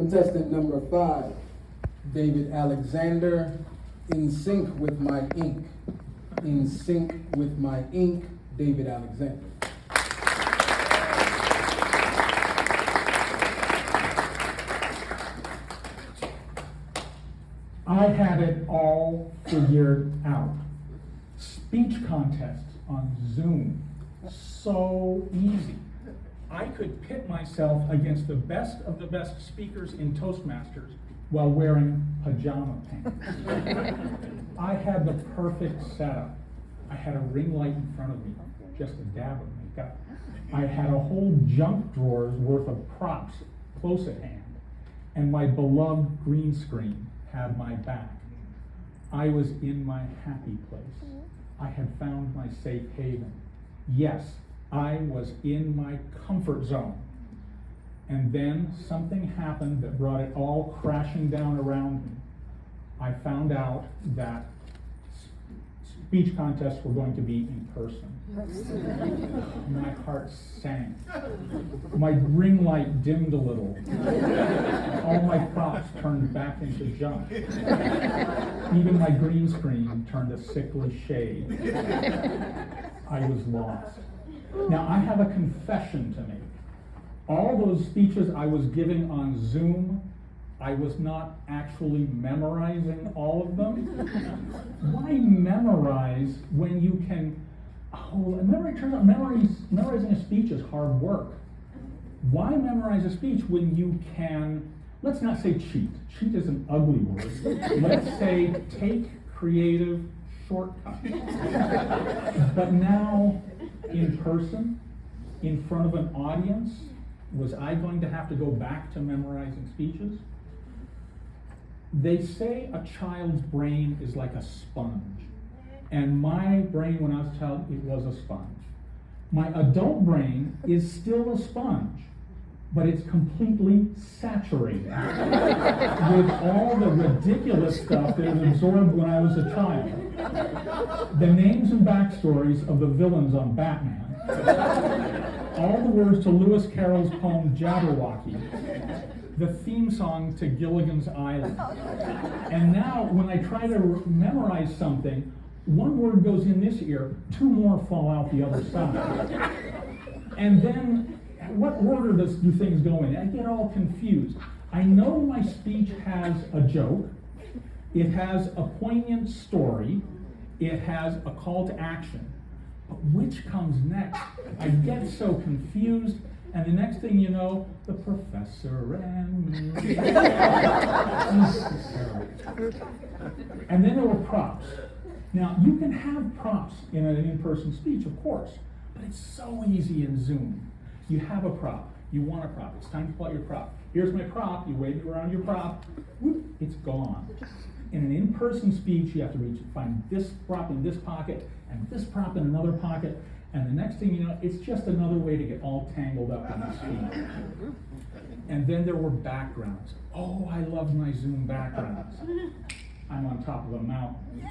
Contestant number 5, David Alexander, In Sync with My Ink. In Sync with My Ink, David Alexander. I had it all figured out. Speech contests on Zoom, so easy. I could pit myself against the best of the best speakers in Toastmasters while wearing pajama pants. I had the perfect setup. I had a ring light in front of me, just a dab of makeup. I had a whole junk drawer's worth of props close at hand, and my beloved green screen had my back. I was in my happy place. I had found my safe haven. Yes, I was in my comfort zone. And then something happened that brought it all crashing down around me. I found out that speech contests were going to be in person. My heart sank. My ring light dimmed a little. All my props turned back into junk. Even my green screen turned a sickly shade. I was lost. Now I have a confession to make. All those speeches I was giving on Zoom, I was not actually memorizing all of them. Why memorize when you can, it turns out memorizing a speech is hard work. Why memorize a speech when you can, let's not say cheat. Cheat is an ugly word. Let's say take creative shortcuts. But now, in person, in front of an audience, was I going to have to go back to memorizing speeches? They say a child's brain is like a sponge. And my brain, when I was a child, it was a sponge. My adult brain is still a sponge, but it's completely saturated with all the ridiculous stuff that was absorbed when I was a child. The names and backstories of the villains on Batman. All the words to Lewis Carroll's poem Jabberwocky, the theme song to Gilligan's Island. And now, when I try to memorize something, one word goes in this ear, 2 more fall out the other side. And then, what order do things go in? I get all confused. I know my speech has a joke, it has a poignant story, it has a call to action. But which comes next? I get so confused, and the next thing you know, the professor and me. And then there were props. Now, you can have props in an in-person speech, of course, but it's so easy in Zoom. You have a prop. You want a prop. It's time to pull out your prop. Here's my prop. You wave around your prop. Whoop, it's gone. In an in-person speech, you have to find this prop in this pocket and this prop in another pocket, and the next thing you know, it's just another way to get all tangled up in the speech. And then there were backgrounds. Oh, I loved my Zoom backgrounds. I'm on top of a mountain.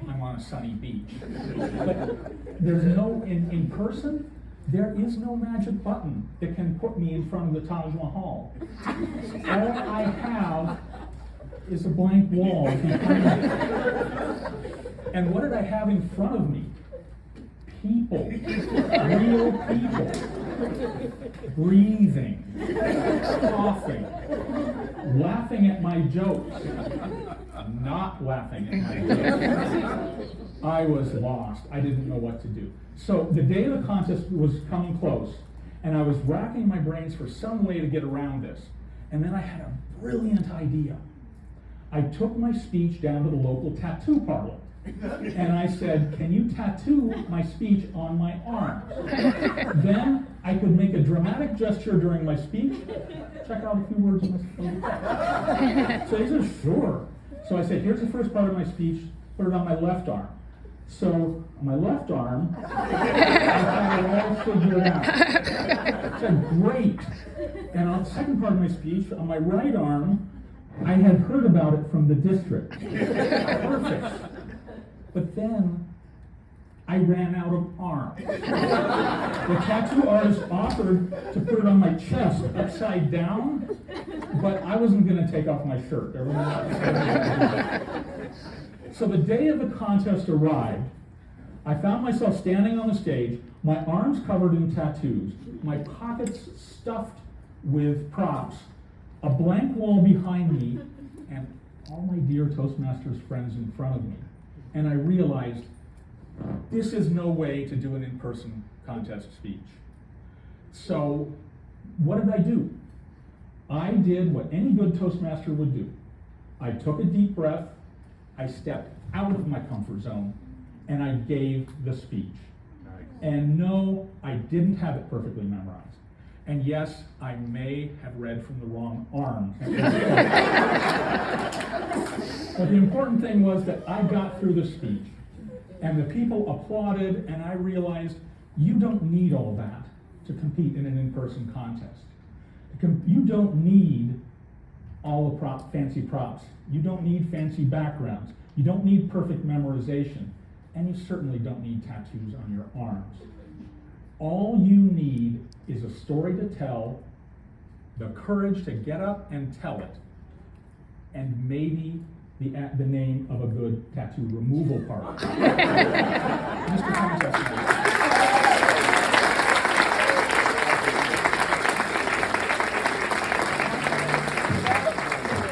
I'm on a sunny beach. But there's no, in person, there is no magic button that can put me in front of the Taj Mahal. All I have is a blank wall behind me. And what did I have in front of me? People. Real people. Breathing. Coughing. Laughing at my jokes. Not laughing at my jokes. I was lost. I didn't know what to do. So the day of the contest was coming close, and I was racking my brains for some way to get around this. And then I had a brilliant idea. I took my speech down to the local tattoo parlor. And I said, can you tattoo my speech on my arms? Then I could make a dramatic gesture during my speech. Check out a few words in this. So he said, sure. So I said, here's the first part of my speech, put it on my left arm. So on my left arm, I had it all figured out. I said, great. And on the second part of my speech, on my right arm, I had heard about it from the district. Perfect. But then I ran out of arms. The tattoo artist offered to put it on my chest upside down, but I wasn't going to take off my shirt. So the day of the contest arrived. I found myself standing on the stage, my arms covered in tattoos, my pockets stuffed with props, a blank wall behind me, and all my dear Toastmasters friends in front of me. And I realized, this is no way to do an in-person contest speech. So, what did I do? I did what any good Toastmaster would do. I took a deep breath, I stepped out of my comfort zone, and I gave the speech. Nice. And no, I didn't have it perfectly memorized. And yes, I may have read from the wrong arm. But the important thing was that I got through the speech, and the people applauded, and I realized you don't need all that to compete in an in-person contest. You don't need all the fancy props. You don't need fancy backgrounds. You don't need perfect memorization. And you certainly don't need tattoos on your arms. All you need is a story to tell, the courage to get up and tell it, and maybe the name of a good tattoo removal parlor. Mr. Contest.